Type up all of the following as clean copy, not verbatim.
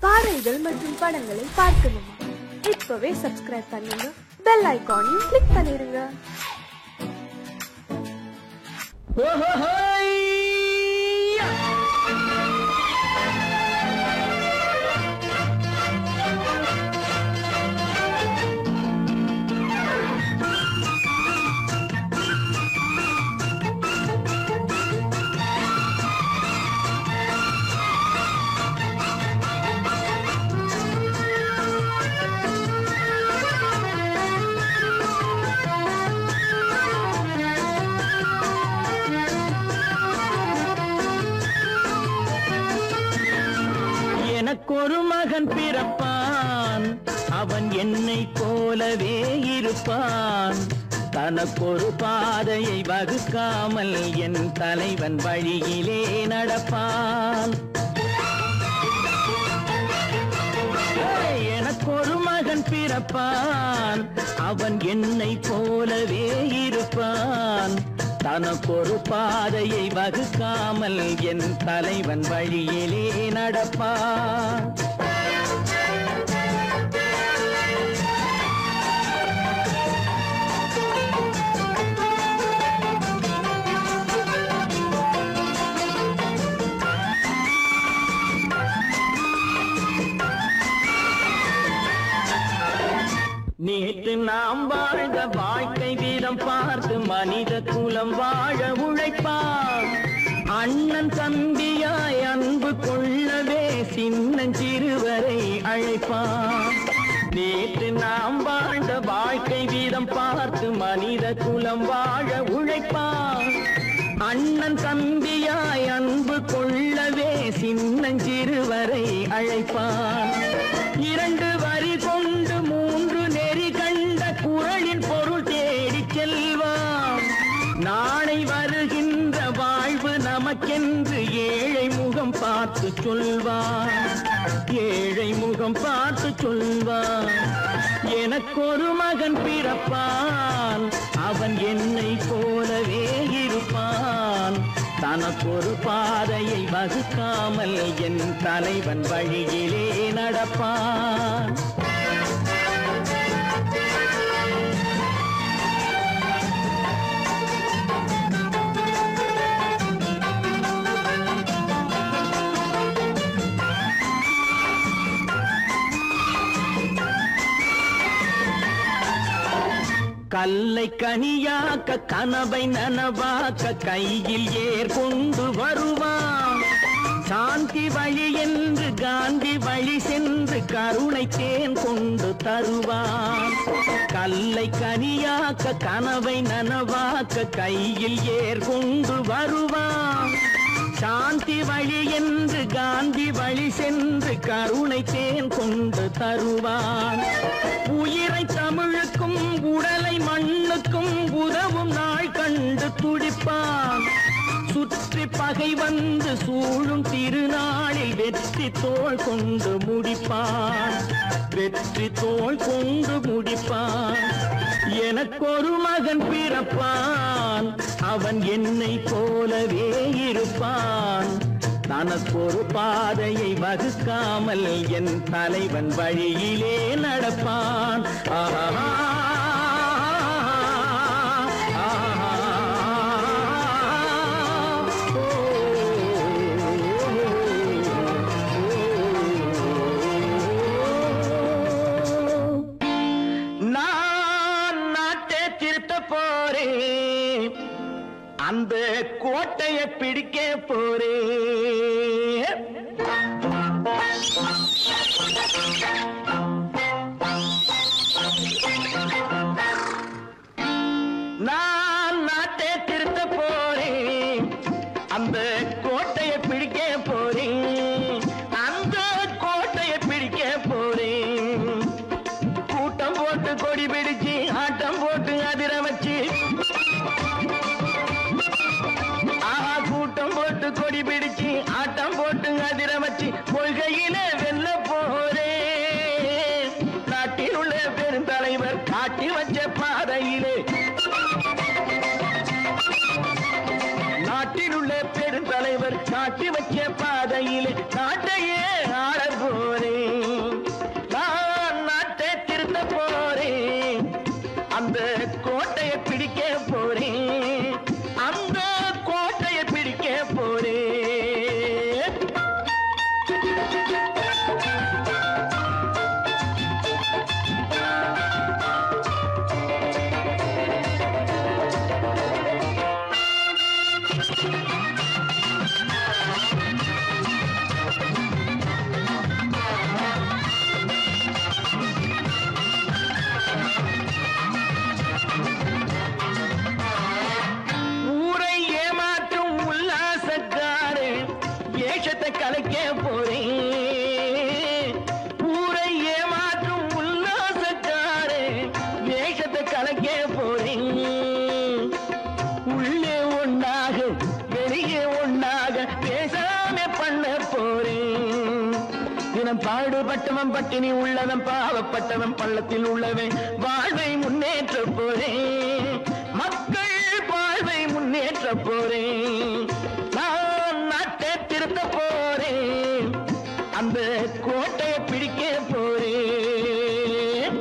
பாடல்கள் மற்றும் படங்களை பார்க்கணுமா? இப்பவே சப்ஸ்கிரைப் பண்ணுங்க, பெல் ஐகானையும் கிளிக் பண்ணிருங்க. எனக்கொரு மகன் பிறப்பான், அவன் என்னை போலவே இருப்பான். தனக்கொரு பாதையை வகுக்காமல் என் தலைவன் வழியிலே நடப்பான். எனக்கொரு மகன் பிறப்பான், அவன் என்னை போலவே இருப்பான். தனக்கொரு பாதையை வகுக்காமல் என் தலைவன் வழியிலே நடப்பான். நேற்று நாம் வாழ்ந்த வாழ்க்கை வீதம் பார்த்து மனித குலம் வாழ உழைப்பான். அண்ணன் தம்பியாய் அன்பு கொள்ளவே சின்னஞ்சிறுவரை அழைப்பான். நேற்று நாம் வாழ்ந்த வாழ்க்கை வீதம் பார்த்து மனித குலம் வாழ உழைப்பான். அண்ணன் தம்பியாய் அன்பு கொள்ளவே சின்னஞ்சிறுவரை அழைப்பான். இரண்டு வரி கொண்டு மூன்று நெறி கண்ட குறளின் பொருள் தேடி செல்வான். நாளை வருகின்ற வாழ்வு நமக்கென்று ஏழை முகம் பார்த்து சொல்வான். ஏழை முகம் பார்த்து சொல்வான். எனக்கொரு மகன் பிறப்பான், அவன் என்னை போலவே இருப்பான். தனக்கொரு பாதையை வகுக்காமல் என் தலைவன் வழியிலே நடப்பான். கல்லை கனியாக்க கனவை நனவாக்க கையில் ஏர் கொண்டு வருவான். சாந்தி வழி என்று காந்தி வழி சென்று கருணை தேன் கொண்டு தருவான். கல்லை கனியாக்க கனவை நனவாக்க கையில் ஏர் கொண்டு வருவான். சாந்தி வழி என்று காந்தி வழி சென்று கருணை தேன் கொண்டு தருவான். உயிரை தமிழுக்கும் உடலை மண்ணுக்கும் உதவும் நாள் கண்டு துடிப்பான். சுற்றி பகை வந்து சூழும் திருநாளில் வெற்றி தோள் கொண்டு முடிப்பான். வெற்றி தோள் கொண்டு முடிப்பான். எனக்கொரு மகன் பிறப்பான், அவன் என்னை போலவே இருப்பான். தனக்கொரு பாதையை வகுக்காமல் என் தலைவன் வழியிலே நடப்பான். ஆஹா அந்த கோட்டையை பிடிக்க போறேன். நான் நாட்டை திருத்த போறேன். அந்த கோட்டையை பிடிக்க போறேன். அந்த கோட்டையை பிடிக்க போறேன். கூட்டம் போட்டு கொடி பிடிச்சு ஆட்டம் போட்டு அதிர வச்சு, கூட்டம் போட்டு கொடி பிடிச்சு கலைக்க போறேன் ஊரை ஏமாற்றும் உல்லாசக்காரே வேஷத்தை கலைக்க போறேன் உள்ளே ஒண்ணாக வெளியே ஒண்ணாக பேசாம பண்ண போறேன் தினம் பாடுபட்டவன் பட்டினி உள்ளவன் பாவப்பட்டவன் பள்ளத்தில் உள்ளவன் வாழ்வை முன்னேற்ற போறேன் மக்கள் வாழ்வை முன்னேற்ற போறேன் திருத்த போறேன் அந்த கோட்டையை பிடிக்க போறேன்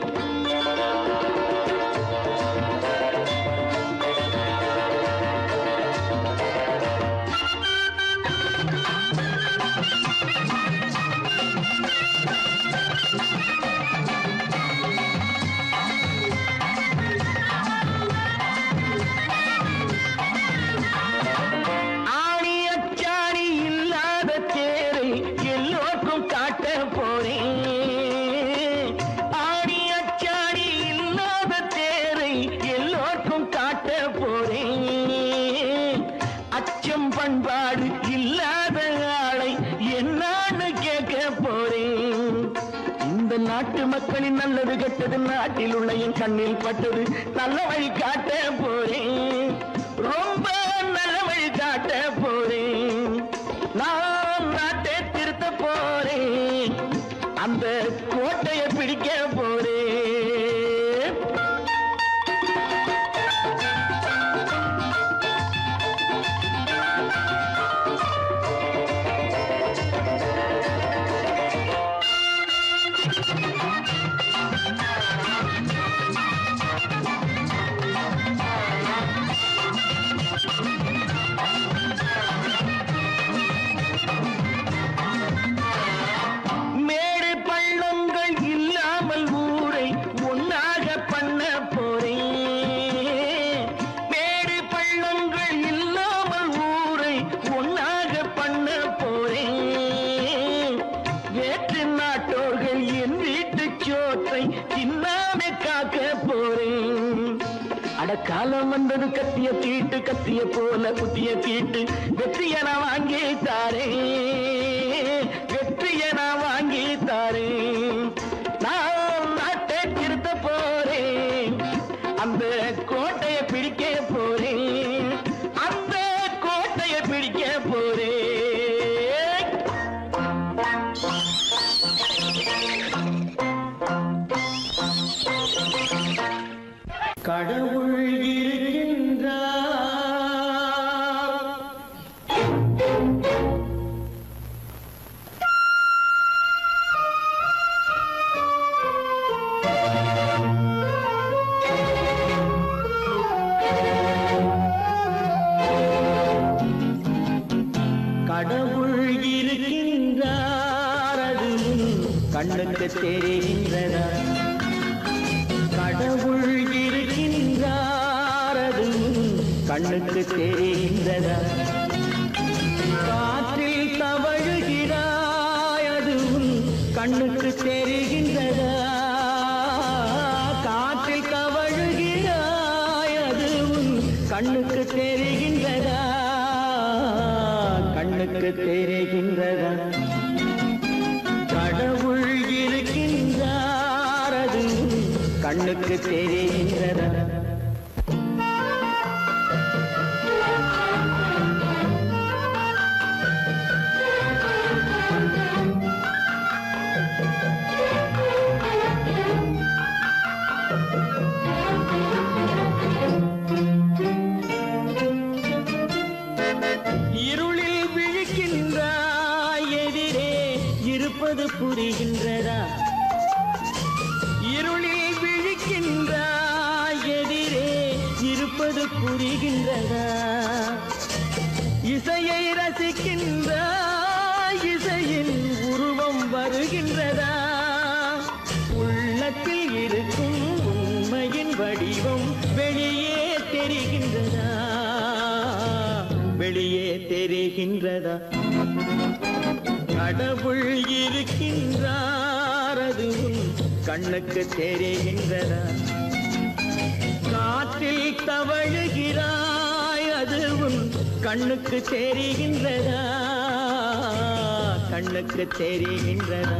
பண்பாடு இல்லாத ஆளை என்னான்னு கேட்க போறேன் இந்த நாட்டு மக்களின் நல்லது கெட்டது நாட்டில் உள்ள என் கண்ணில் பட்டது நல்ல வழி காட்ட போறேன் ரொம்ப நல்ல வழி காட்ட போறேன் நான் நாட்டை திருத்த போறேன் அந்த கோட்டையை பிடிக்க போறேன் காலம் வந்தது கத்திய தீட்டு கத்திய போல குத்திய தீட்டு வெற்றிய நான் வாங்கி தாரேன் வெற்றிய நான் வாங்கி தாரேன் நான் நாட்டை திருத்த போறேன் அந்த கோட்டையை பிடிக்க போறேன் அந்த கோட்டையை பிடிக்க போறேன் கடவுள் இருக்கின்றார் கடவுள் இருக்கின்றார் அது கண்ணுக்கு தெரிகின்றதா கடவுள் இருக்கின்றார் அது கண்ணுக்கு தெரிகின்றதா காற்றில் தவழுகிறாய் அது கண்ணுக்கு தெரிகின்றதா காற்றில் தவழுகிறாய் அது கண்ணுக்கு தெரிகின்றதா கண்ணுக்கு தெரிகின்றதா கடவுள் இருக்கின்றார் அது கண்ணுக்கு தெரிகின்றதா இருளில் விழிக்கின்றாய் எதிரே இருப்பது புரிகின்றதா இருளில் விழிக்கின்றாய் எதிரே இருப்பது புரிகின்றதா இசையை ரசிக்கின்றாய் இசையின் உருவம் வருகின்றதா? உள்ளத்தில் இருக்கும் உண்மையின் வடிவம் வெளியே தெரிகின்றதா? வெளியே தெரிகின்றதா? கடவுள் இருக்கின்றார், அது உன் கண்ணுக்கு தெரிகின்றதா? காற்றில் தவழுகிறாய், அது உன் கண்ணுக்கு தெரிகின்றதா? கண்ணுக்கு தெரிகின்றதா?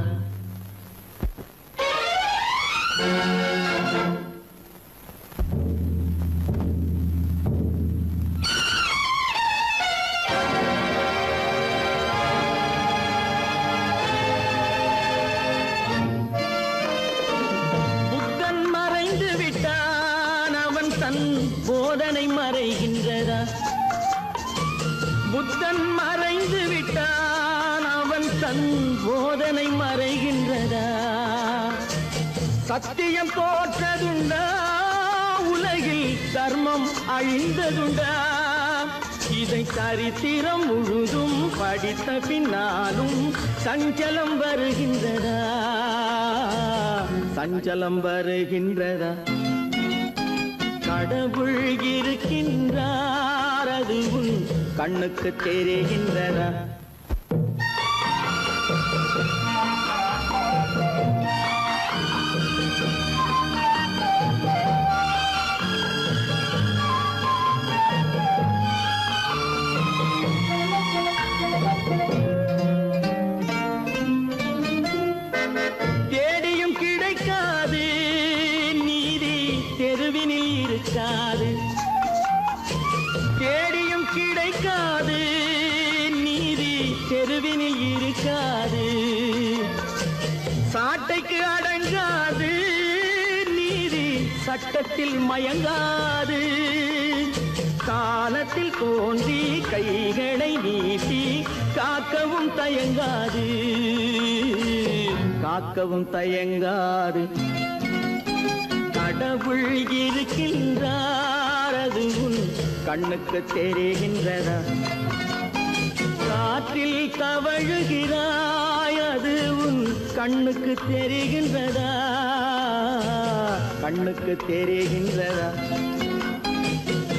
புத்தன் மறைந்து விட்டான், அவன் தன் போதனை மறைகின்றதா? புத்தன் மறைந்து விட்டான், அவன் தன் போதனை மறைகின்றதா? சத்தியம் தோற்றதுண்டா? உலகில் தர்மம் அழிந்ததுண்டா? இதை சரித்திரம் முழுதும் படித்த பின்னாலும் சஞ்சலம் வருகின்றதா? சஞ்சலம் வருகின்றதா? கடவுள் இருக்கின்றார், அது உன் கண்ணுக்கு தெரிகின்றதா? தேடியும் கிடைக்காது நீதி தெருவினில் இருக்காது. தேடியும் கிடைக்காது நீதி தெருவினில் இருக்காது. சாட்டைக்கு அடங்காது நீதி சட்டத்தில் மயங்காது. காலத்தில் தோன்றி கைகளை நீட்டி காக்கவும் தயங்காது. காக்கவும் தயங்காது. கடவுள் இருக்கின்றார், அது உன் கண்ணுக்கு தெரிகின்றதா? காற்றில் தவழுகிறாய், அது உன் கண்ணுக்கு தெரிகின்றதா? கண்ணுக்கு தெரிகின்றதா?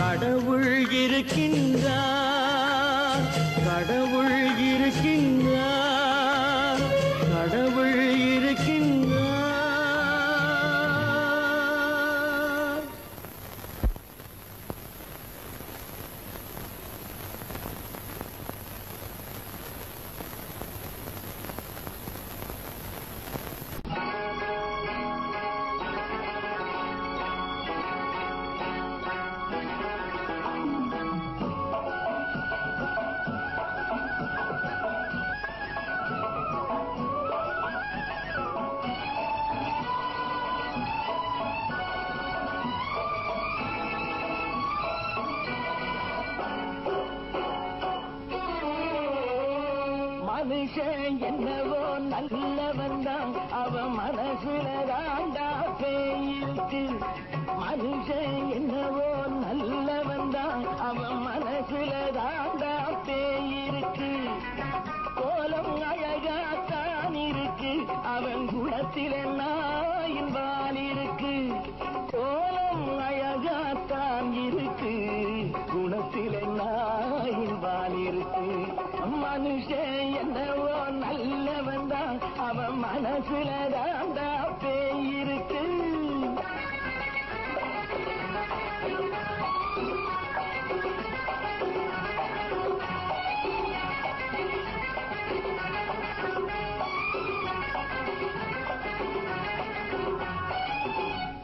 கடவுள் இருக்கின்றார், கடவுள் இருக்கின்றார், கடவுள் இருக்கின்றார். மனுஷன் என்னவோ நல்லவன் தான், அவன் மனசுல தாண்டா பேயிருக்கு. மனுஷன் என்னவோ நல்லவன் தான், அவன் மனசுல தாண்டா பேயிருக்கு. கோலம் அழகாத்தான் இருக்கு, அவன் குணத்தில நாயின் வால் இருக்கு. கோலம் அழகாத்தான் இருக்கு, குணத்தில நாயின் வால் இருக்கு. மனுஷன் என்னவோ நல்லவன் தான், அவன் மனசுல தாண்டா பேயிருக்கு.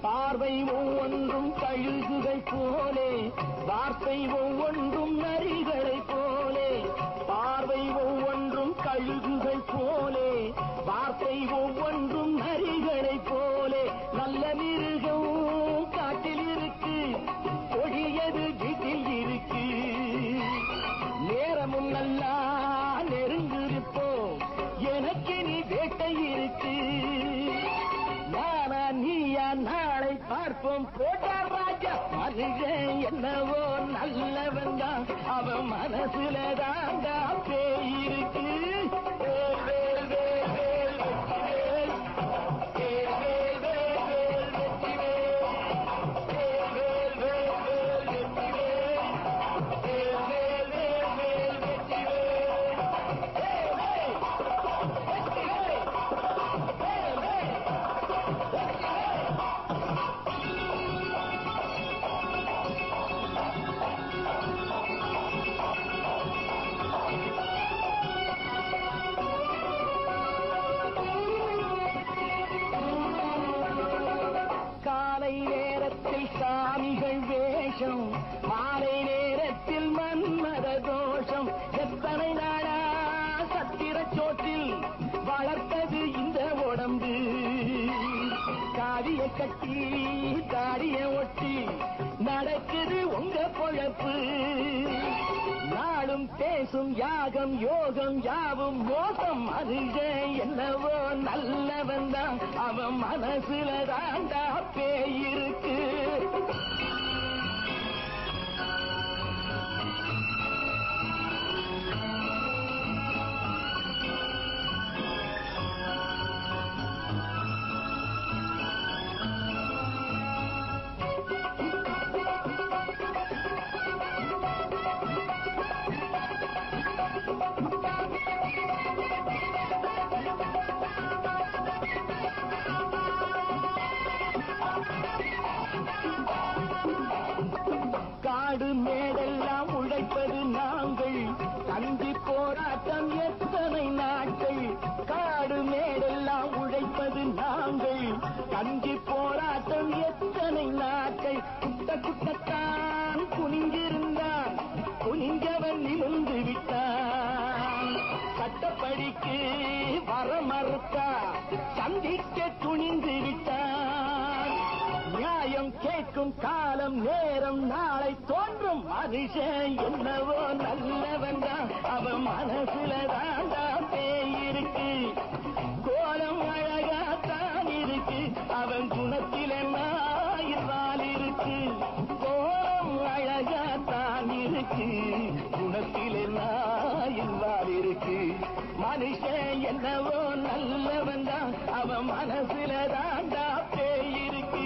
பார்வை ஒவ்வொன்றும் கழுகுகை போலே, வார்த்தை ஒவ்வொன்றும் நரிகளை போலே. பார்வை ஒவ்வொன்றும் கழுகுகை போலே, வார்த்தை ஒவ்வொன்றும் நரிகளை போலே. நல்ல மிருகம் காட்டில் இருக்கு, கொடியது வீட்டில் இருக்கு. நேரமும் நல்லா நெருங்கிருப்போம், எனக்கு நீ வேட்டை இருக்கு. நானா நீயா நாளை பார்ப்போம், போட்டா ராஜா. மனுஷன் என்னவோ நல்லவன் தான், அவன் மனசுல தாண்டா பேயிருக்கு. வேஷம் மாலை நேரத்தில் மன்மத தோஷம் எத்தனை நாளா சத்திர சோற்றில் வளர்த்தது இந்த உடம்பு காவிய கட்டி தாடிய ஒட்டி நடக்குது உங்க பொழப்பு நாளும் பேசும் யாகம் யோகம் யாவும் மோசம் மனுஷன் என்னவோ நல்லவன் தான் அவன் மனசுல தாண்டா பேயிருக்கு காடு மேடெல்லாம் உழைப்பது நாங்கள் கஞ்சி போராட்டம் எத்தனை நாட்கள் காடு மேடெல்லாம் உழைப்பது நாங்கள் கஞ்சி போராட்டம் எத்தனை நாட்கள் குட்ட குட்டத்தான் குனிஞ்சிருந்தான் குனிஞ்சவன் நிமிர்ந்து விட்டான் சட்டப்படிக்கு வர மறுத்தா சந்திக்க துணிந்து விட்டான் நியாயம் கேட்கும் காலம் நேரம் நாளை தோன்றும் மனுஷன் என்னவோ நல்லவன் தான் அவன் மனசுல தாண்டா பேயிருக்கு கோலம் அழகாத்தான் இருக்கு அவன் குணத்தில் என்ன இருக்கு கோலம் அழகாத்தான் இருக்கு குணத்தில் என்ன இருக்கு மனுஷன் என்னவோ நல்லவன் தான் அவன் மனசுல தாண்டா பேயிருக்கு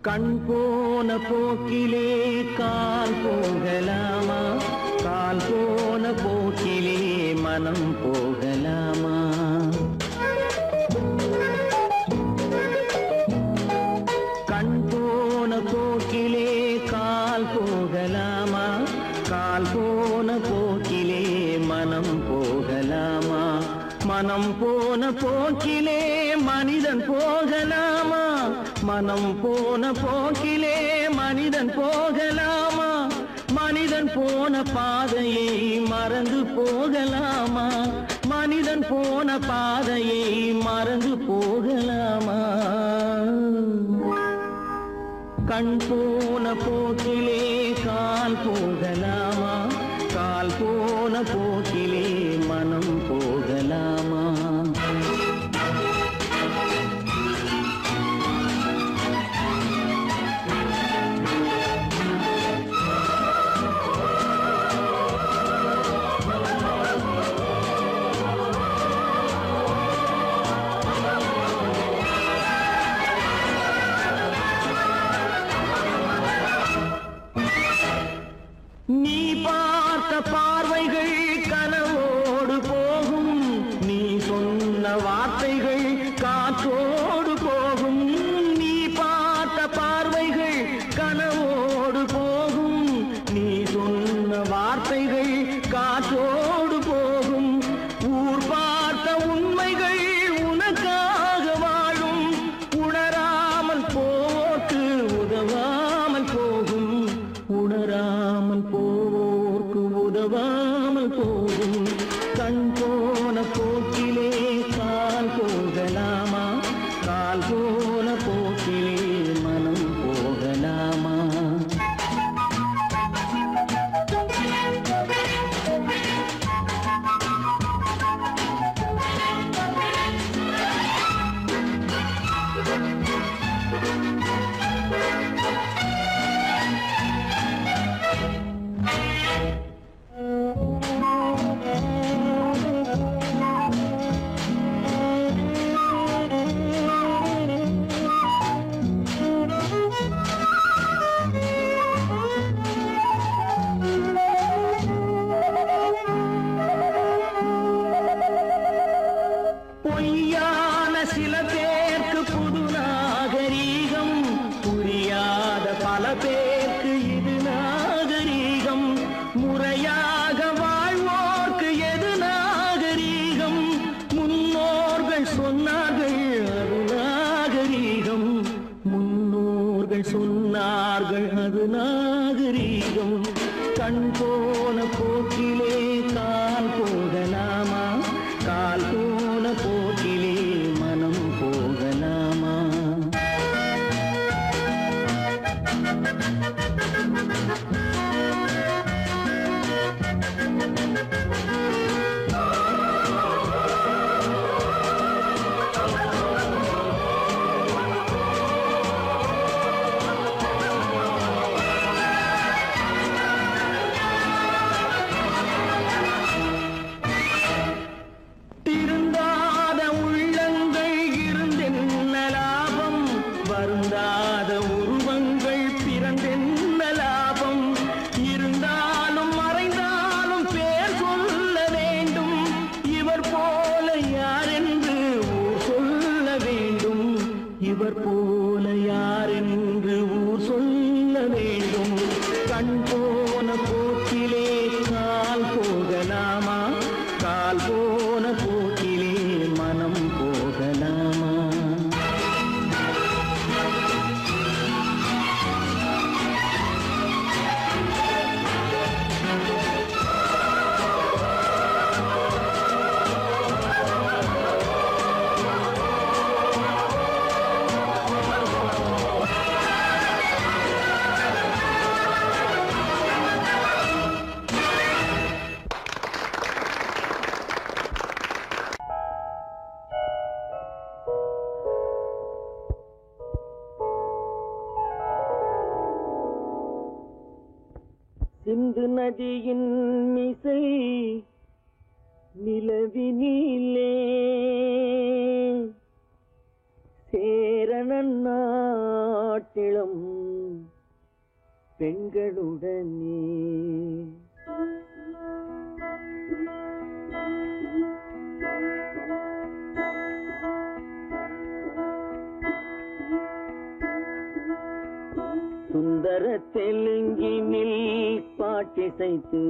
கண் போன போக்கிலே கால் போகலாமா கால் போன போக்கிலே மனம் போகலாமா கண் போன போக்கிலே கால் போகலாமா கால் போன போக்கிலே மனம் போகலாமா மனம் போன போக்கிலே மனிதன் போகலாமா மனம் போன போக்கிலே மனிதன் போகலாமா மனிதன் போன பாதையை மறந்து போகலாமா மனிதன் போன பாதையை மறந்து போகலாமா கண் போன போக்கிலே கால் போகலாமா கால் போன போக்கிலே மனம் போகலாமா நீ பார்த்த பார்வைகள் கனவோடு போகும் நீ சொன்ன வார்த்தைகள் காற்றோடு போகும் நீ பார்த்த பார்வைகள் கனவோடு போகும் நீ சொன்ன வார்த்தைகள் காற்றோடு போகும் ஊர் பார்த்த உண்மைகள் உனக்காக வாழும் உணராமல் போக்கு உதவாமல் போகும் உணராமல் போக்கு உதவாமல் போகும் கண் போன போக்கிலே கால் போகலாமா சில பேருக்கு புது நாகரீகம், புரியாத பல பேருக்கு இது நாகரீகம். முறையாக வாழ்வோர்க்கு எது நாகரீகம்? முன்னோர்கள் சொன்னார்கள் அது நாகரீகம். முன்னோர்கள் சொன்னார்கள் அது நாகரீகம். கண் போன போக்கிலே கால் போகலாமா? கால் போன போக்கிலே மனம் போகலாமா? திருந்தாத உள்ளங்கள் இருந்தென்ன லாபம்? வருந்தாத உருவங்கள் பிறந்தென்ன லாபம்? இருந்தாலும் மறைந்தாலும் பேர் சொல்ல வேண்டும். இவர் போல யாரென்று ஊர் சொல்ல வேண்டும். இவர் போல யாரென்று ஊர் சொல்ல வேண்டும். கண் போன போக்கிலே கால் போகலாமா? கால் போன போக்கிலே மனம் போகலாமா? சிந்து நதியின் மிசை நிலவினிலே சேரணன் நாட்டிளம் பெண்களுடனே சுந்தர தெலுங்கினில் பாட்டிசைத்து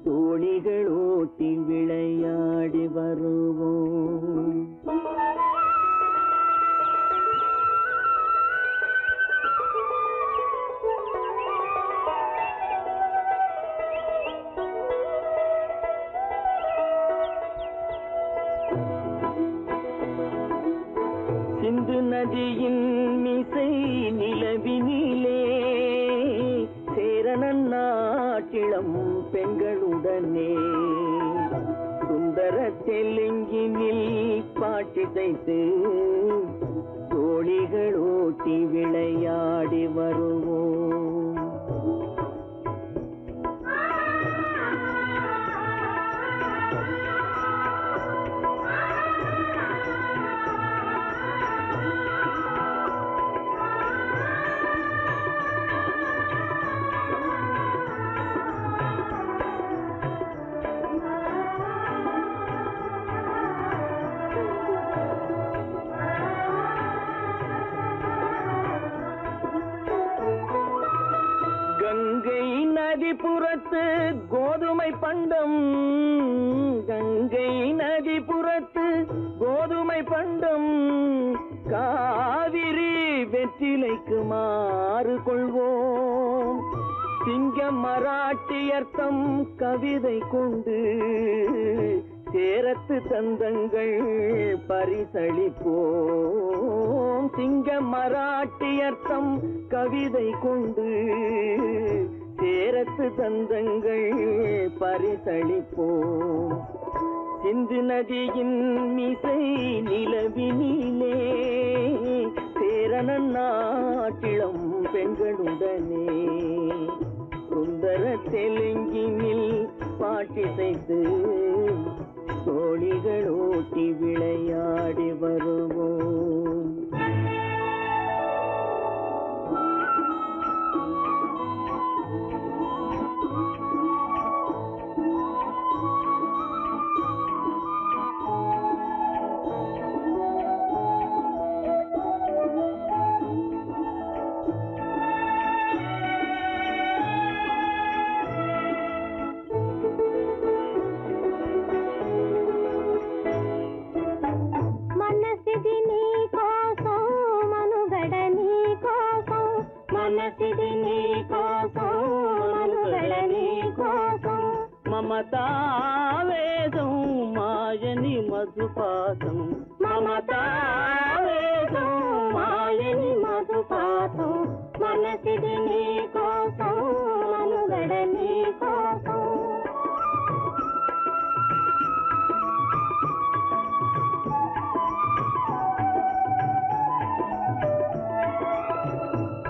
தோணிகள் ஓட்டி விளையாடி வருவோம். சிந்து நதியின் மிசை நிலவினிலே சேரணன் நாட்டிளம் பெண்களுடனே சுந்தர தெலுங்கினில் பாட்டிசைத்து தோணிகள் ஓட்டி விளையாடி வருவோம். கங்கை நதிபுறத்து கோதுமை பண்டம், கங்கை நதிபுறத்து கோதுமை பண்டம், காவிரி வெற்றிலைக்கு மாறு கொள்வோம். சிங்க மராட்டியர்த்தம் கவிதை கொண்டு சேரத்து தந்தங்கள் பரிசளிப்போம். சிங்க மராட்டியர்த்தம் கவிதை கொண்டு சேரத்து தந்தங்கள் பரிசளிப்போம். சிந்து நதியின் மிசை நிலவினிலே சேரணன் நாட்டிளம் பெண்களுடனே சுந்தர தெலுங்கினில் பாட்டிசைத்து தோணிகள் ஓட்டி விளையாடி வருவோம். మధుపాతం మమతావేశం మాయని మధుపాతం మనసిది నీ కోసం మనుగడ నీ కోసం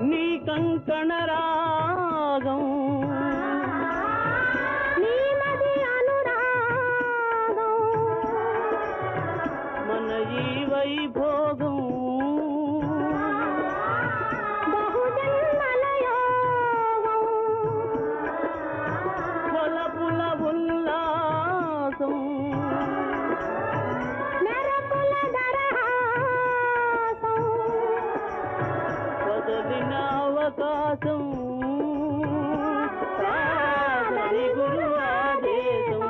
నీ కంకణ రాగం నీలది అనురాగం మన ఈ వైభోగం బహుజన్మల యోగం కొలపుల ఉల్లాసం మెరపుల దరహాసం వదలిన అవకాశం సాగరి గురు ఆదేశం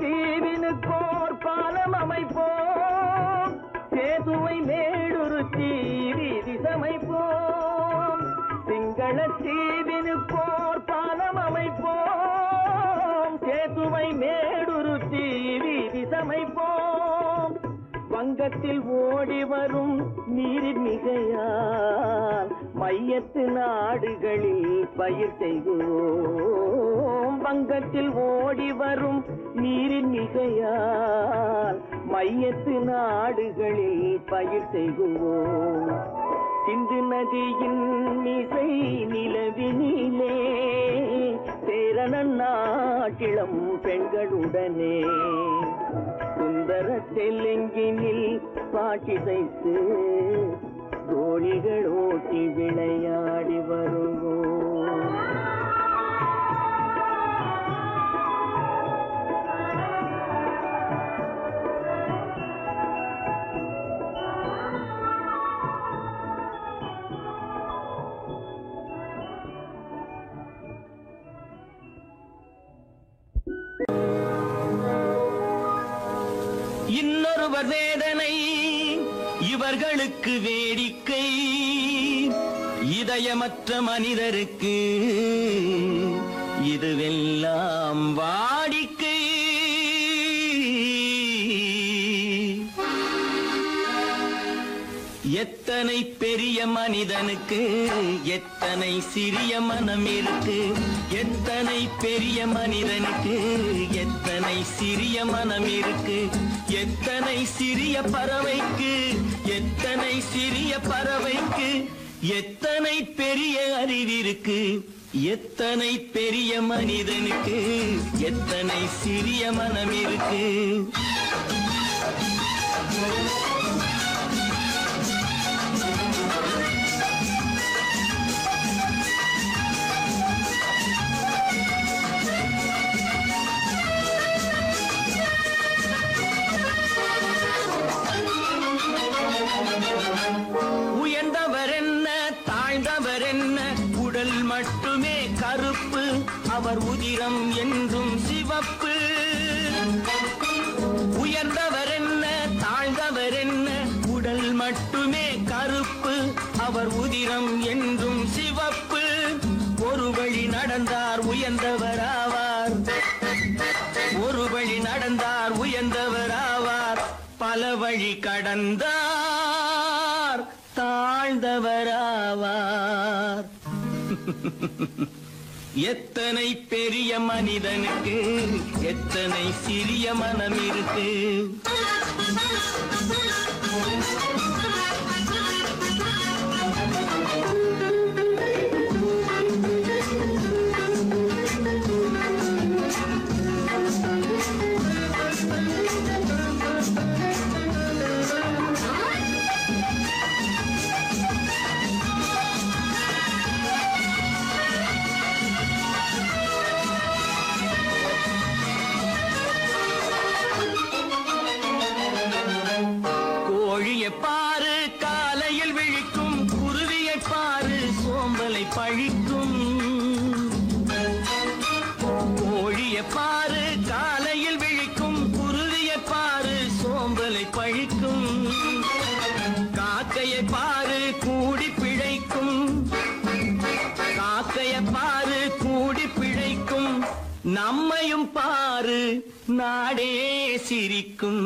தீவினுக்கோர் பாலம் அமைப்போம் சேதுவை மேடுருத்தி வீதி சமைப்போம் சிங்கள தீவினுக்கோர் பாலம் அமைப்போம் சேதுவை மேடுருத்தி வீதி சமைப்போம் வங்கத்தில் ஓடி வரும் நீரின் மிகையால் மையத்து நாடுகளில் பயிர் செய்கிறோம் வங்கத்தில் ஓடி வரும் நீரின் மிகையால் மையத்து நாடுகளில் பயிர் செய்கிறோம் சிந்து நதியின் மிசை நிலவினிலே சேரணன் நாட்டிளம் பெண்களுடனே சுந்தர தெலுங்கினில் பாட்டிசைத்து தோழிகள் ஓட்டி விளையாடி வருவோம் இன்னொருவர் வேதனை இவர்களுக்கு வேடிக்கை இதயமற்ற மனிதருக்கு இதுவெல்லாம் வாடிக்கை எத்தனை பெரிய மனிதனுக்கு எத்தனை சிறிய மனம் இருக்கு எத்தனை பெரிய மனிதனுக்கு எத்தனை சிறிய மனம் இருக்கு எத்தனை சிறிய பறவைக்கு எத்தனை சிறிய பறவைக்கு எத்தனை பெரிய அறிவிருக்கு எத்தனை பெரிய மனிதனுக்கு எத்தனை சிறிய மனம் இருக்கு உயர்ந்தவர் என்ன தாழ்ந்தவர் என்ன உடல் மட்டுமே கருப்பு அவர் உதிரம் என்றும் சிவப்பு உயர்ந்தவர் என்ன தாழ்ந்தவர் என்ன உடல் மட்டுமே கருப்பு அவர் உதிரம் என்றும் சிவப்பு ஒரு வழி நடந்தார் உயர்ந்தவராவார் ஒரு வழி நடந்தார் உயர்ந்தவராவார் பல வழி கடந்தார் தாழ்ந்தவராவார் எத்தனை பெரிய மனிதனுக்கு எத்தனை சிறிய மனம் இருக்கு பாரு காலையில் விழிக்கும், குருவிய பாரு சோம்பலை பழிக்கும், காக்கையை பாரு கூடி பிழைக்கும், காக்கையை பாரு கூடி பிழைக்கும், நம்மையும் பாரு நாடே சிரிக்கும்.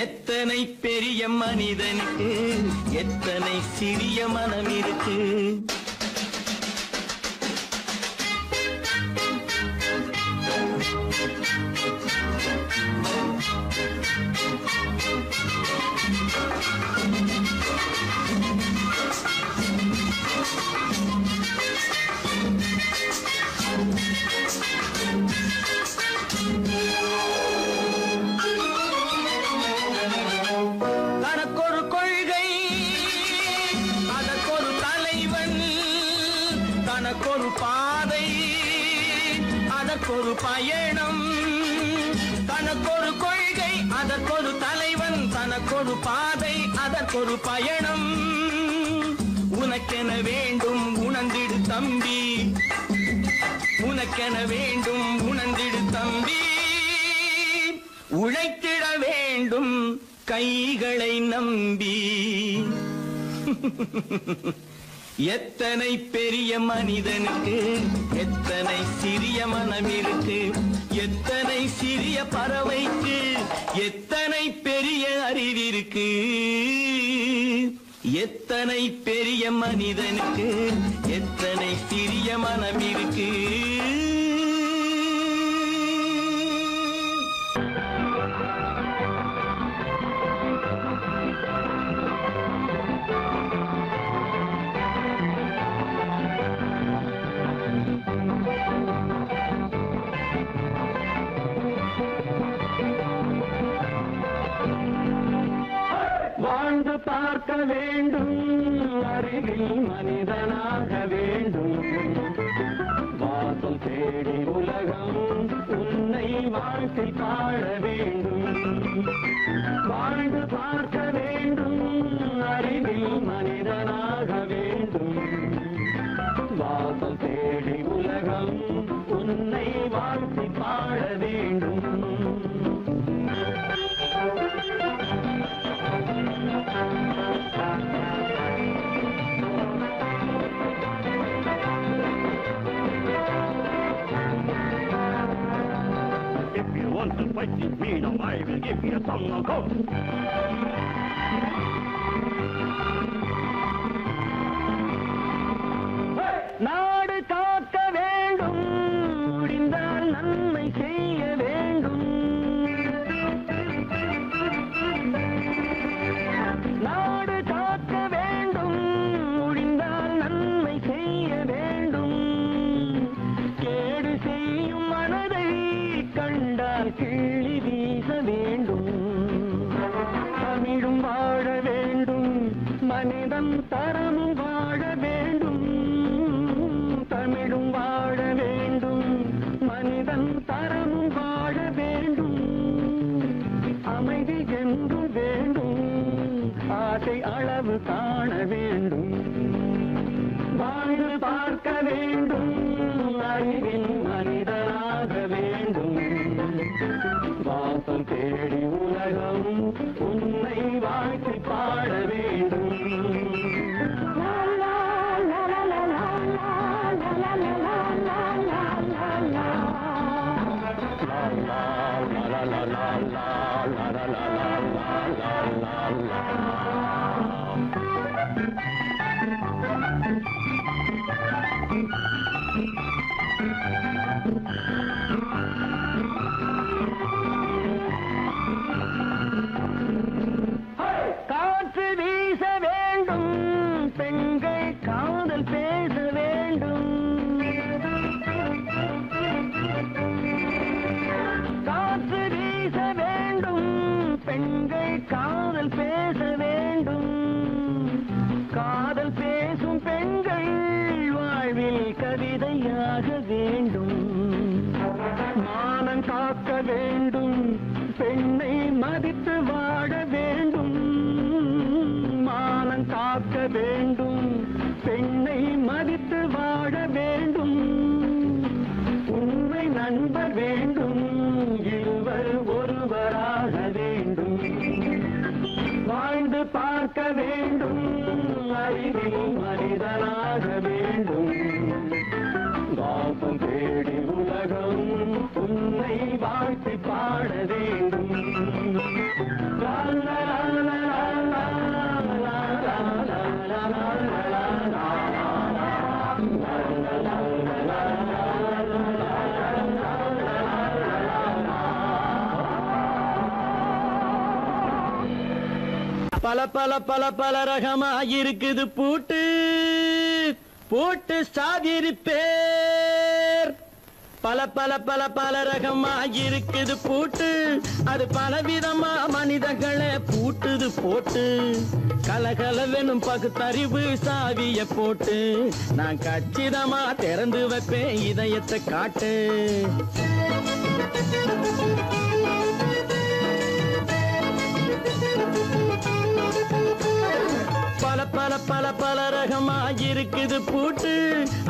எத்தனை பெரிய மனிதனுக்கு எத்தனை சிறிய மனம் இருக்கு. தனக்கொரு கொள்கை அதற்கொரு தலைவன், தனக்கொரு பாதை அதற்கொரு பயணம், தனக்கொரு கொள்கை அதற்கொரு தலைவன், தனக்கொரு பாதை அதற்கொரு பயணம். உனக்கென வேண்டும் உணர்ந்திடு தம்பி, உனக்கென வேண்டும் உணர்ந்திடு தம்பி, உழைத்திட வேண்டும் கைகளை நம்பி. எத்தனை பெரிய மனிதனுக்கு எத்தனை சிறிய மனம் இருக்கு, எத்தனை சிறிய பறவைக்கு எத்தனை பெரிய அறிவிருக்கு. எத்தனை பெரிய மனிதனுக்கு எத்தனை சிறிய மனம் இருக்கு. வாழ்ந்து பார்க்க வேண்டும், அறிவில் மனிதனாக வேண்டும், வாசல் தேடி உலகம் உன்னை வாழ்க்கை பாட வேண்டும். வாழ்ந்து பார்க்க வேண்டும், அறிவில் மனிதனாக வேண்டும், வாசல் தேடி உலகம் உன்னை வாழ்க்கை பாட வேண்டும். If you want to fight with me, now I will give you a song of hope. நாடு காக்க வேண்டும், முடிந்தால் நன்மை செய்ய வேண்டும். நாடு காக்க வேண்டும், முடிந்தால் நன்மை செய்ய வேண்டும். கேடு செய்யும் மனதை கண்டால் கிள்ளி வீச வேண்டும். தமிழும் வாழ வேண்டும், மனிதன் தரமும் வாழ வேண்டும். தமிழும் வாழ வேண்டும், மனிதன் தரமும் வாழ வேண்டும். அமைதி என்று வேண்டும், ஆசை அளவு காண வேண்டும். வாழ்ந்து பார்க்க வேண்டும், அறிவில் மனிதனாக வேண்டும். வாசல் தேடி உலகம் உன்னை வாழ்க்கை பாட வேண்டும். காற்று வீச வேண்டும், பெண்கள் காதல் பேச வேண்டும். காற்று வீச வேண்டும், பெண்கள் காதல் பேச வேண்டும். காதல் பேசும் பெண்கள் வாழ்வில் கவிதையாக வேண்டும். மானம் காக்க வேண்டும், பெண்ணை மதித்து வாழ வேண்டும். மானம் காக்க வேண்டும், பெண்ணை மதித்து வாழ வேண்டும். இன்பம் தேடி உலகம் உன்னை வாழ்த்தி பாட வேண்டும். லா, லா, லா, லா, லா, லா, லா, லா, லா, லா, லா. பல பல பல பல ரகமா இருக்குது பூட்டு பூட்டு சாதிரி பேர். பல பல பல பல ரகமா இருக்குது பூட்டு, அது பலவிதமா மனிதர்களை பூட்டுது போட்டு. கலகலவெனும் பகுத்தறிவு சாவிய போட்டு, நான் கச்சிதமா திறந்து வைப்பேன் இதயத்தை காட்டு. பல பல பல பல ரகமா இருக்குது பூட்டு,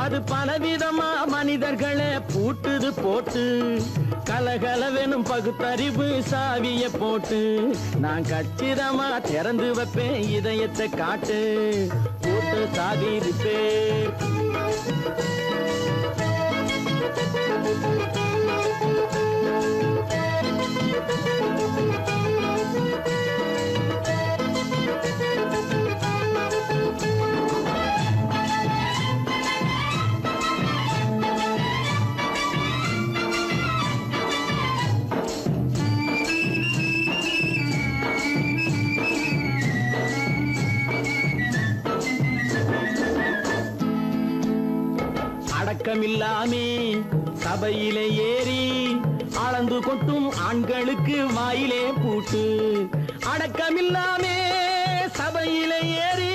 அது பலவிதமா மனிதர்களை பூட்டுது போட்டு. கலகலவெனும் பகுத்தறிவு சாவிய போட்டு, நான் கச்சிதமா திறந்து வைப்பேன் இதயத்தை காட்டு. பூட்டு சாதிரு பேர். அடக்கமில்லாமே சபையிலே ஏறி அளந்து கொட்டும் ஆண்களுக்கு வாயிலே பூட்டு. அடக்கமில்லாமே சபையிலே ஏறி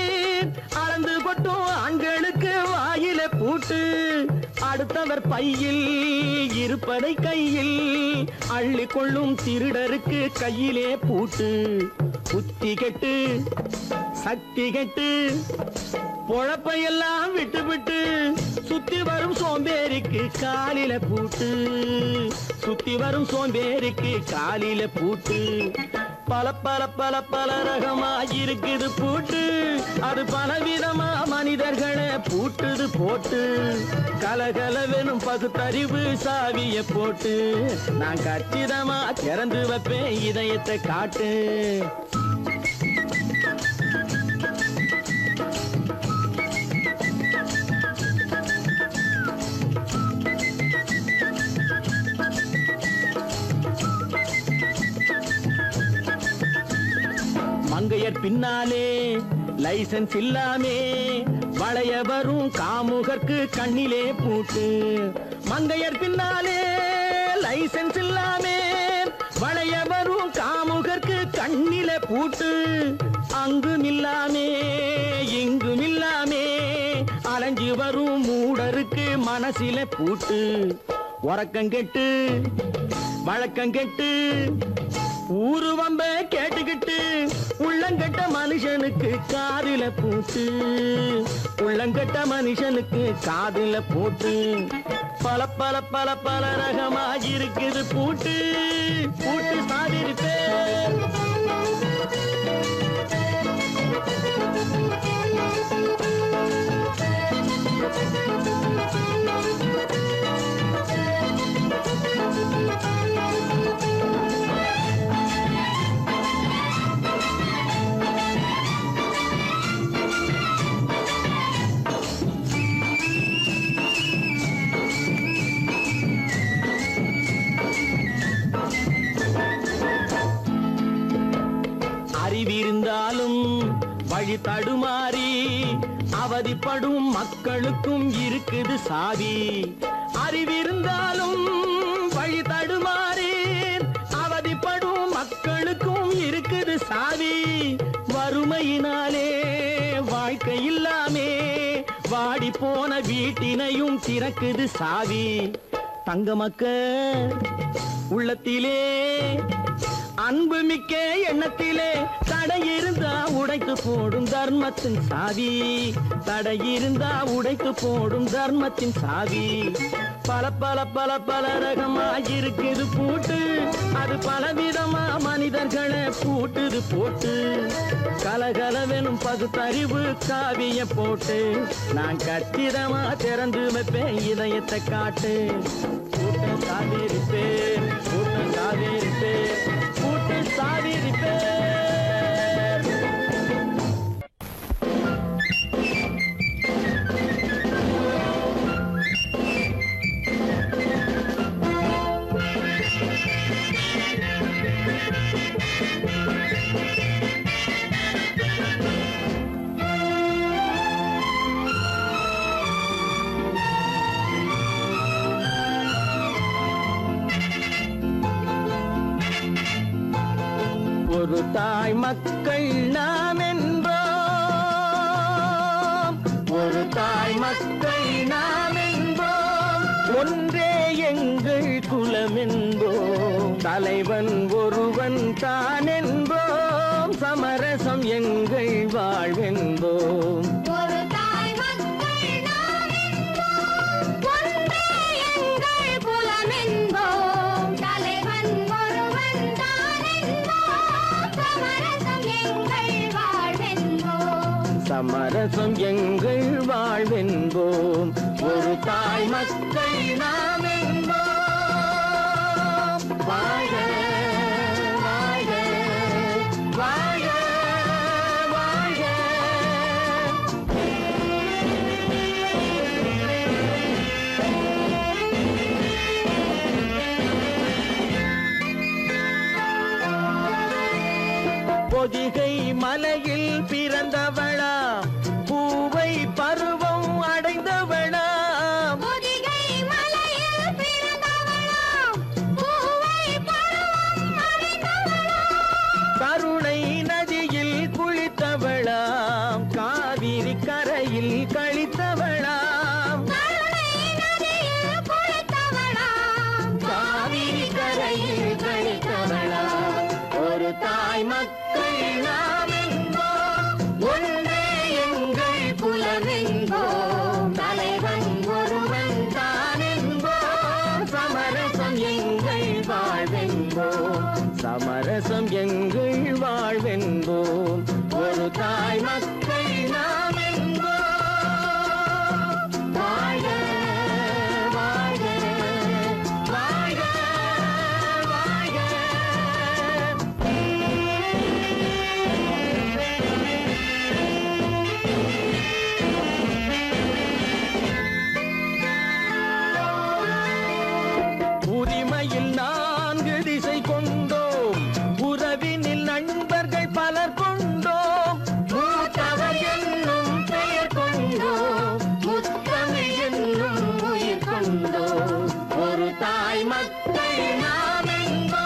அளந்து கொட்டும் ஆண்களுக்கு வாயிலே பூட்டு. அடுத்தவர் பையில் இருப்பதை கையில் அள்ளி கொள்ளும் திருடருக்கு கையிலே பூட்டு. புத்தி கெட்டு சக்தி கெட்டு பொழப்பையெல்லாம் விட்டு விட்டு சுத்தி வரும் சோம்பேறிக்கு காலில பூட்டு. சுத்தி வரும் சோம்பேறிக்கு காலில பூட்டு. பல பல பல பல ரகமா இருக்குது பூட்டு, அது பலவிதமா மனிதர்களை பூட்டுது போட்டு. கலகலவெனும் பகுத்தறிவு சாவிய போட்டு, நான் கச்சிதமா திறந்து வைப்பேன் இதயத்தை காட்டு. மங்கையர் பின்னாலே லைசன்ஸ் இல்லாமே வளைய வரும் காமுகர்க்கு கண்ணிலே பூட்டு. மங்கையர் பின்னாலே லைசன்ஸ் இல்லாமே வளைய வரும் காமுகர்க்கு கண்ணிலே பூட்டு. அங்கும் இல்லாமே இங்கும் இல்லாமே அலைஞ்சு வரும் மூடருக்கு மனசில பூட்டு. உறக்கங்கெட்டு வழக்கங்கெட்டு ஊரு வம்ப கேட்டுக்கிட்டு உள்ளங்கட்ட மனுஷனுக்கு காதில பூட்டு. உள்ளங்கட்ட மனுஷனுக்கு காதில பூட்டு. பல பல பல பல ரகமா இருக்குது பூட்டு. பூட்டு சாதிரு பேர். அறிவிருந்தாலும் வழி தடுமாறி அவதிப்படும் மக்களுக்கும் இருக்குது சாவி. அறிவிருந்தாலும் வழி தடுமாறி அவதிப்படும் மக்களுக்கும் இருக்குது சாவி. வறுமையினாலே வாழ்க்கை இல்லாமே வாடி போன வீட்டினையும் திறக்குது சாவி. தங்க மக்க உள்ளத்திலே அன்பு மிக்க எண்ணத்திலே தடை இருந்தா உடைத்து போடும் தர்மத்தின் சாவி. தடை இருந்தா உடைத்து போடும் தர்மத்தின் சாவி. பல பல பல பல ரகமாயிருக்குது பூட்டு, அது பலவிதமா மனிதர்களை பூட்டுது போட்டு. கலகலவெனும் பகுத்தறிவு காவிய போட்டு நான் கச்சிதமா திறந்து வைப்பேன் இதயத்தை காட்டு. கூட்டம் சாவிருப்பேன், கூட்டம் சாவிருப்பேன், கூட்டம் சாவிருப்பேன். ஒரு தாய் மக்கள் நாம் என்போம், ஒரு தாய் மக்கள் நாம் என்போம், ஒன்றே எங்கள் குலம் என்போம். தலைவன் ஒருவன் தான் என்போம், சமரசம் எங்கள் வாழ்வென்போம். ஒரு தாய் மக்கள் நாம் என்போம், ஒன்றே எங்கள் குலம் என்போம். தலைவன் ஒருவன் தான் என்போம், சமரசம் எங்கள் வாழ்வென்போம். சமரசம் எங்கள் வாழ்வென்போம். ஒரு தாய் மக்கள் நாம் என்போம். வாழ்க வாழ்க வாழ்க வாழ்க. பொதிகை மலையில் பிறந்தவளா, பூவை பருவம் அடைந்தவளா. பொதிகை மலையில் பிறந்தவளாம், பூவை பருவம் அடைந்தவளாம். கருணை நதியில் குளித்தவளாம், காவிரி கரையில் கழித்தவளாம். கருணை நதியில் குளித்தவளாம், காவிரி கரையில் கழித்தவளாம். ஒரு தாய் மக்கள் நாம் என்போம், ஒன்றே எங்கள் குலம் என்போம். தலைவன் ஒருவன் தான் என்போம், சமரசம் எங்கள் வாழ்வென்போம். சமரசம் எங்கள் வாழ்வென்போம். ஒரு தாய் மக்கள் நாம் என்போம். வாழ்க வாழ்க வாழ்க வாழ்க. உரிமையில் 4 திசை கொண்டோம், உறவினில் நண்பர்கள் பலர் கொண்டோம். மூத்தவர் என்னும் பெயர் கொண்டோம், முத்தமிழ் என்னும் உயிர் கொண்டோம். ஒரு தாய் மக்கள் நாம் என்போம்.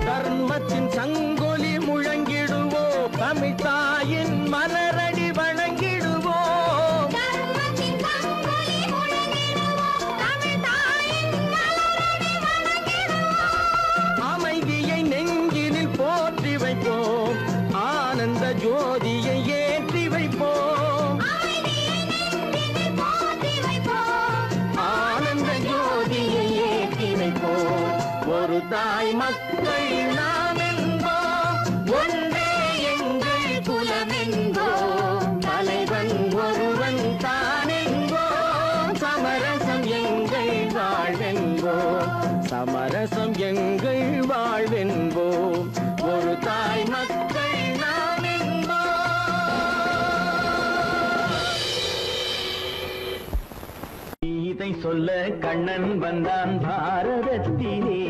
தர்மத்தின் சங்கொலி முழங்கிடுவோம், தமிழ் தாயின் மலரடி வணங்கிடுவோம். தர்மத்தின் சங்கொலி முழங்கிடுவோம், தமிழ் தாயின் மலரடி வணங்கிடுவோம். அமைதியை நெஞ்சினில் போற்றி வைப்போம், ஆனந்த ஜோதியை ஏற்றி வைப்போம். அமைதியை நெஞ்சினில் போற்றி வைப்போம், ஆனந்த ஜோதியை ஏற்றி வைப்போம். ஒரு தாய் மக்கள் நாம் என்போம், ஒன்றே எங்கள் குலம் என்போம். தலைவன் ஒருவன் தான் என்போம், சமரசம் எங்கள் வாழ்வென்போம். சமரசம் எங்கள் வாழ்வென்போம். ஒரு தாய் மக்கள் நாம் என்போம். கீதை சொல்ல கண்ணன் வந்தான் பாரதத்திலே,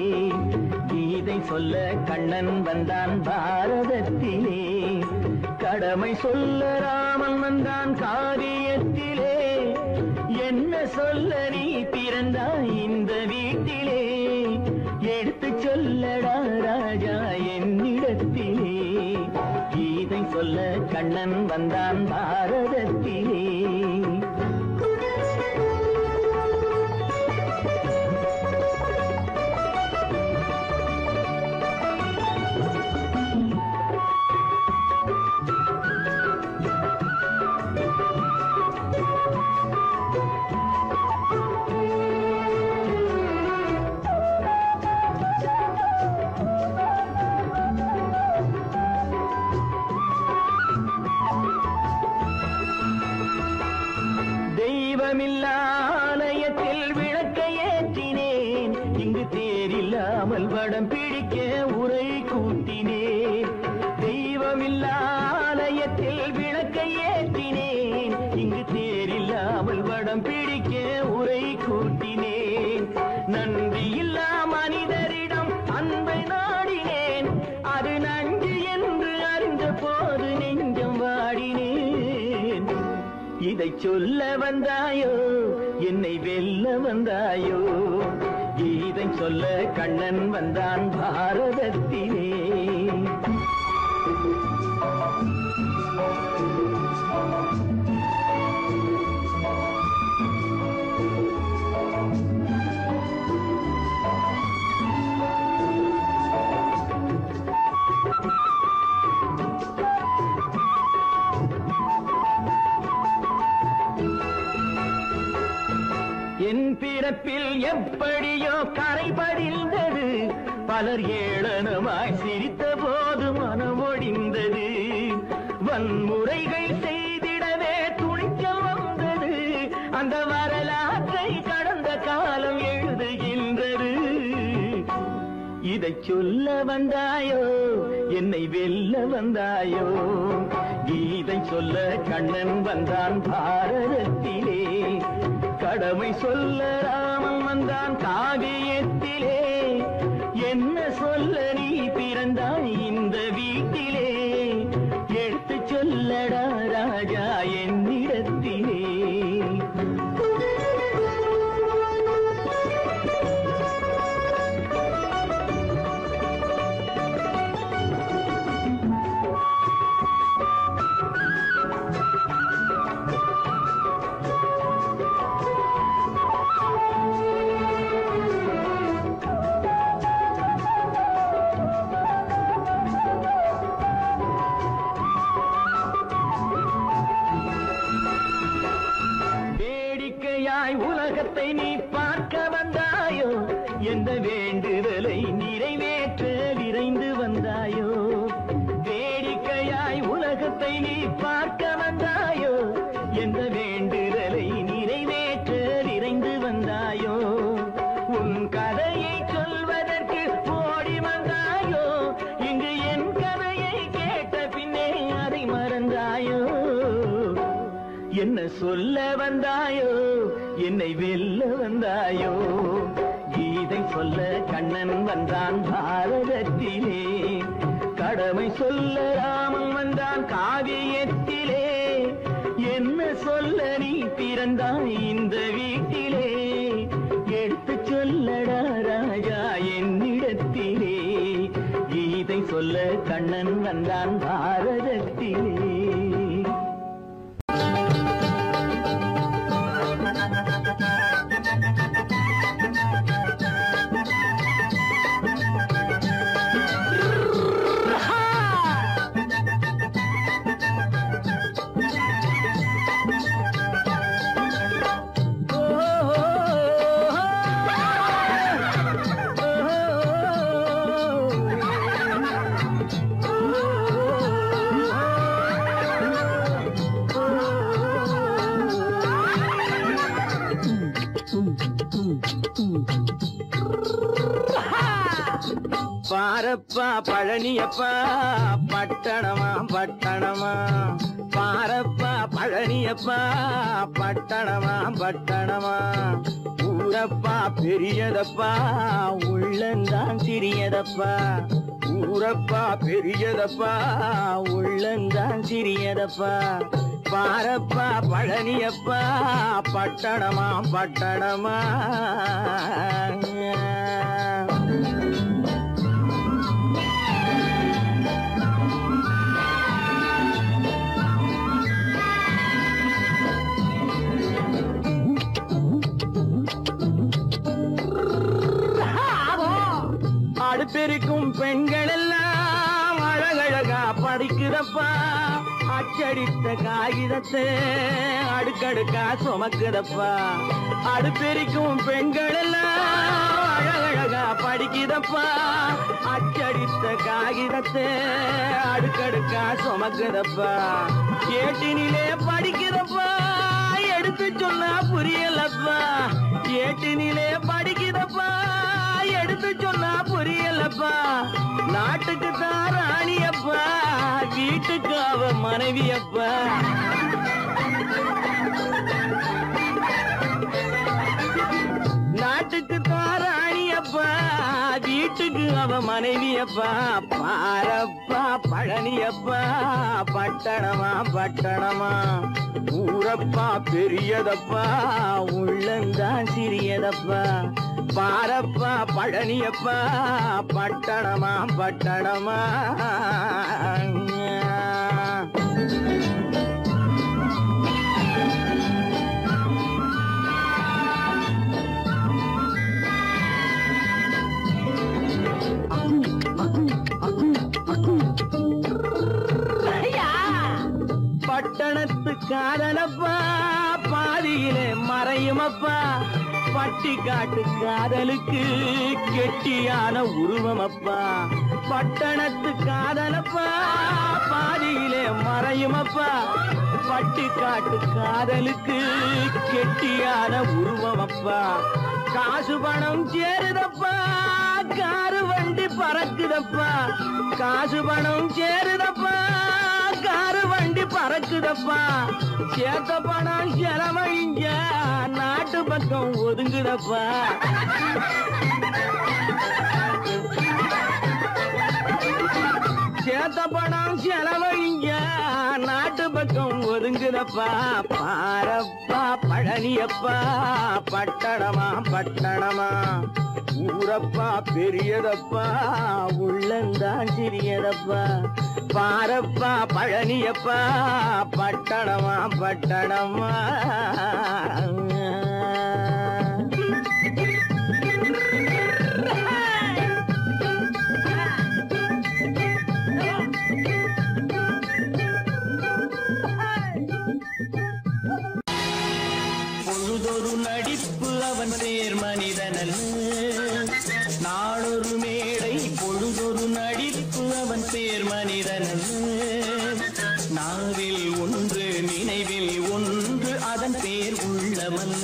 கீதை சொல்ல கண்ணன் வந்தான் பாரதத்திலே. கடமை சொல்ல ராமன் வந்தான் காரியத்திலே. என்ன சொல்ல நீ பிறந்தாய் இந்த வீட்டிலே, எடுத்து சொல்லடா ராஜா என்னிடத்திலே கீதை சொல்ல கண்ணன் வந்தான் பாரதத்திலே ஆலயத்தில் விளக்கை ஏற்றினேன் இங்கு தேரில்லாமல் வடம் பிடிக்க உரை கூட்டினேன் தெய்வமில்லா ஆலயத்தில் விளக்கை ஏற்றினேன் இங்கு தேரில்லாமல் வடம் பிடிக்க உரை கூட்டினேன் நன்றியில்லா மனிதரிடம் அன்பை நாடினேன் அது நன்றி என்று அறிந்த போது நெஞ்சம் வாடினேன் இதை சொல்ல வந்தாயோ என்னை வெல்ல வந்தாயோ கீதை சொல்ல கண்ணன் வந்தான் பாரதத்திலே என் பிறப்பில் எப்படியோ கரை படிந்தது பலர் ஏளனமாய் சிரித்த போது மனமொடிந்தது வன்முறைகள் செய்திடவே துணிச்சல் வந்தது அந்த வரலாற்றை கடந்த காலம் எழுதுகின்றது இதை சொல்ல வந்தாயோ என்னை வெல்ல வந்தாயோ கீதை சொல்ல கண்ணன் வந்தான் பாரதத்திலே கடமை சொல்ல ராமன் வந்தான் காவியத்திலே என்ன சொல்ல நீ பிறந்தாய் இந்த வீட்டிலே எடுத்து சொல்லடா ராஜா என்னிடத்திலே உலகத்தை நீ பார்க்க வந்தாயோ எந்த வேண்டுதலை நிறைவேற்ற விரைந்து வந்தாயோ வேடிக்கையாய் உலகத்தை நீ பார்க்க வந்தாயோ எந்த வேண்டுதலை நிறைவேற்ற விரைந்து வந்தாயோ உன் கதையை சொல்வதற்கு ஓடி வந்தாயோ இங்கு என் கதையை கேட்ட பின்னே அதை மறந்தாயோ என்ன சொல்ல வந்தாயோ என்னை வெல்ல வந்தாயோ கீதை சொல்ல கண்ணன் வந்தான் பாரதத்திலே கடமை சொல்ல ராமன் வந்தான் காவியத்திலே என்ன சொல்ல நீ பிறந்தாய் இந்த வீட்டிலே எடுத்து சொல்லடா ராஜா என்னிடத்திலே கீதை சொல்ல கண்ணன் வந்தான் பாரதத்திலே பாரப்பா பழனியப்பா பட்டணமா பட்டணமா பாரப்பா பழனியப்பா பட்டணமா பட்டணமா ஊரப்பா பெரியதப்பா உள்ளந்தான் சிறியதப்பா ஊரப்பா பெரியதப்பா உள்ளந்தான் சிறியதப்பா பாரப்பா பழனியப்பா பட்டணமா பட்டணமா அடுத்திருக்கும் பெண்கள் எல்லாம் அழகழகா படிக்குதப்பா. அச்சடித்த காகிதத்தை அடுக்கடுக்கா சுமக்குதப்பா. அடுத்திருக்கும் பெண்கள் எல்லாம் அழகழகா படிக்குதப்பா. அச்சடித்த காகிதத்தை அடுக்கடுக்கா சுமக்குதப்பா. ஏட்டினிலே படிக்குதப்பா, எடுத்து சொன்னா புரியலப்பா. ஏட்டினிலே படிக்குதப்பா, எடுத்து சொன்னா புரியலப்பா. நாட்டுக்கு தான் ராணியப்பா, வீட்டுக்கு அவ மனைவியப்பா. நாட்டுக்கு தான் ராணியப்பா, வீட்டுக்கு அவ மனைவியப்பா. பாரப்பா பழனியப்பா, பட்டணமா பட்டணமா. ஊரப்பா பெரியதப்பா, உள்ளந்தான் சிறியதப்பா. பாரப்பா பழனியப்பா, பட்டணமா பட்டணமா. பட்டணத்து காதலப்பா, பாதியிலே மறையுமப்பா. பட்டி காட்டு காதலுக்கு கெட்டியான உருவமப்பா. பட்டணத்து காதலப்பா, பாதியிலே மறையுமப்பா. பட்டி காட்டு காதலுக்கு கெட்டியான உருவமப்பா. காசு பணம் சேருதப்பா, காரு வண்டி பறக்குதப்பா. காசு பணம் சேருதப்பா, காரு வண்டி பறக்குதப்பா. சேத்த பணம் செலவழிஞ்ச நாட்டு பக்கம் ஒதுங்குதப்பா. சேத்த பணம் செலவழிஞ்ச நாட்டு பக்கம் ஒதுங்குதப்பா. பாரப்பா பழனியப்பா, பட்டணமா பட்டணமா. ஊரப்பா பெரியதப்பா, உள்ளந்தான் சிறியதப்பா. பாரப்பா பழனியப்பா, பட்டணமா பட்டணமா. பொழுதொரு நடிப்பு அவன் பேர் மனிதனல்ல. நாளொரு மேடை பொழுதொரு நடிப்பு அவன் பேர் மனிதனல்ல. நாவில் ஒன்று நினைவில் ஒன்று அதன் பேர் உள்ளமல்ல.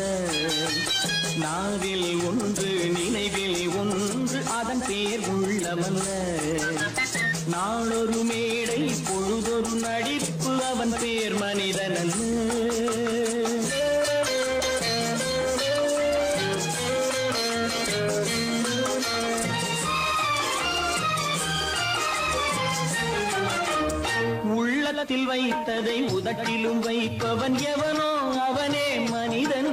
நாவில் ஒன்று நினைவில் ஒன்று அதன் பேர் உள்ளமல்ல. நாளொரு மேடை பொழுதொரு நடிப்பு அவன் பேர் மனிதனல்ல. உள்ளத்தில் வைத்ததை உதட்டிலும் வைப்பவன் எவனோ அவனே மனிதன்.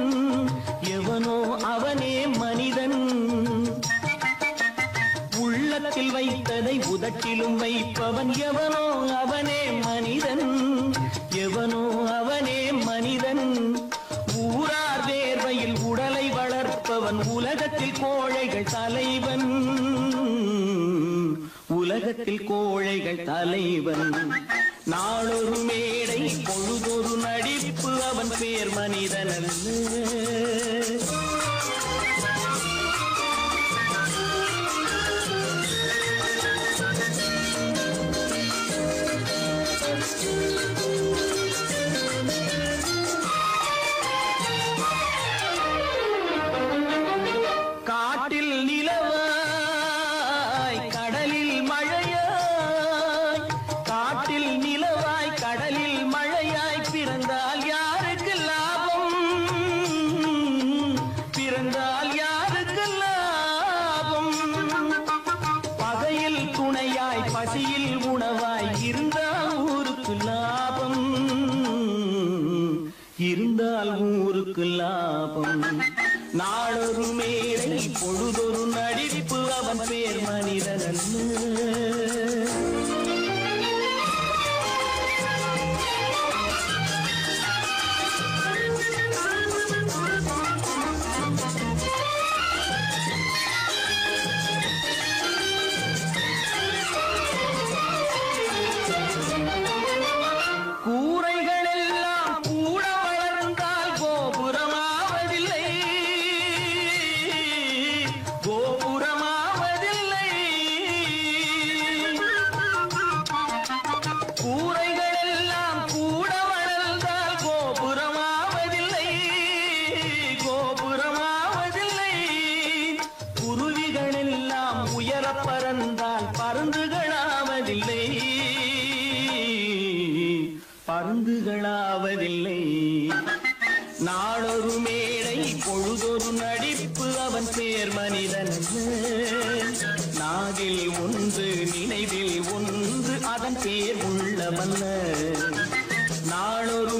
எவனோ அவனே மனிதன். உள்ளத்தில் வைத்ததை உதட்டிலும் வைப்பவன் எவனோ அவனே மனிதன். எவனோ அவனே மனிதன். ஊரார் வேர்வையில் உடலை வளர்ப்பவன் உலகத்தில் கோழைகள் தலைவன். உலகத்தில் கோழைகள் தலைவன். நாளொரு மேடை பொழுதொரு நடிப்பு அவன் பேர் மனிதனல்ல. காட்டில் நிலவாய் கடலில் மழையாய். காட்டில் நிலவாய் கடலில் மழையாய். பிறந்தால் யாருக்கு லாபம்? பிறந்தால் யாருக்கு லாபம்? பகையில் துணையாய் பசியில் உணவாய் இருந்தால் ஊருக்கு லாபம். இருந்தால் ஊருக்கு லாபம். நாளொரு மேடை பொழுதொரு நடிப்பு அவன் பேர் மனிதனல்ல. கோபுரமாவதில்லை. குருவிகள் எல்லாம் உயர பறந்தால் பருந்துகளாவதில்லை. பருந்துகளாவதில்லை. நாளொரு மேடை பொழுதொரு நடிப்பு அவன் பேர் மனிதன் நாவில் ஒன்று நினைவில் ஒன்று அதன் பேர் உள்ளவல்ல. நாளொரு